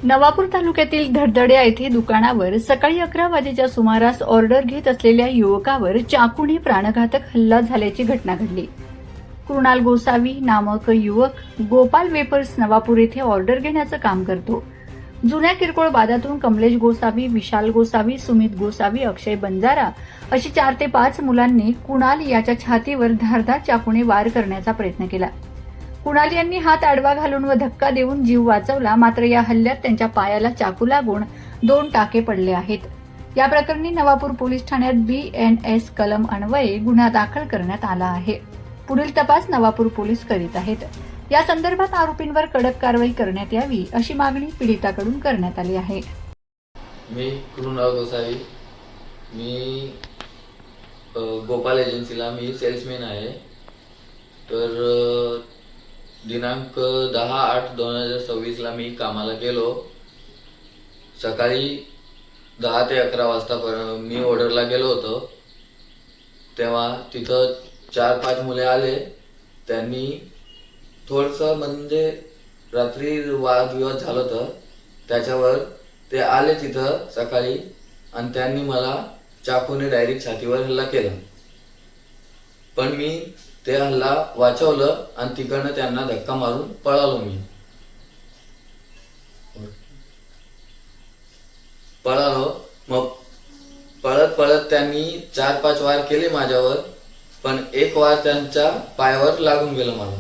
नवापूर तालुक्यातील धडधड्या येथे दुकानावर सकाळी 11 वाजेच्या सुमारास ऑर्डर घेत असलेल्या युवकावर चाकूने प्राणघातक हल्ला झाल्याची घटना घडली। कृणाल गोसावी नामक युवक गोपाल वेपर्स नवापूर येथे ऑर्डर घेण्याचं काम करतो। जुन्या किरकोळ बाजारातून कमलेश गोसावी, विशाल गोसावी, सुमित गोसावी, अक्षय बंजारा अशी 4 ते 5 मुलांनी कुणाल याच्या छातीवर धारदार चाकूने वार करण्याचा प्रयत्न केला। कुणाल यांनी हात आडवा घालून व धक्का देऊन जीव वाचवला, मात्र या हल्ल्यात त्यांच्या पायाला चाकू लागून 2 टाके पडले आहेत। या प्रकरणी नवापूर पोलीस ठाण्यात BNS कलम अन्वये गुन्हा दाखल करण्यात आला आहे। पुढील तपास नवापूर पोलीस करीत आहेत। या संदर्भात आरोपींवर कडक कारवाई करण्यात यावी अशी मागणी पीडिताकडून करण्यात आली आहे। मी कृणाल गोसावी, मी गोपाल एजन्सीला मी सेल्समॅन आहे। तर दिनांक 10/8/2026 ला मी कामाला गेलो। सकाळी 10 ते 11 वाजता मी ऑर्डरला गेलो होतो। तेव्हा तिथं 4-5 मुले आले। त्यांनी थोडंसं म्हणजे रात्री वादविवाद झाला होता, त्याच्यावर ते आले तिथं सकाळी आणि त्यांनी मला चाकूने डायरेक्ट छातीवर हल्ला केला। पण मी ते हल्ला वाचवलं आणि तिकडनं त्यांना धक्का मारून पळालो। मी पळालो, मग पळत पळत त्यांनी 4-5 वार केले माझ्यावर, पण एक वार त्यांच्या पायावर लागून गेला मला।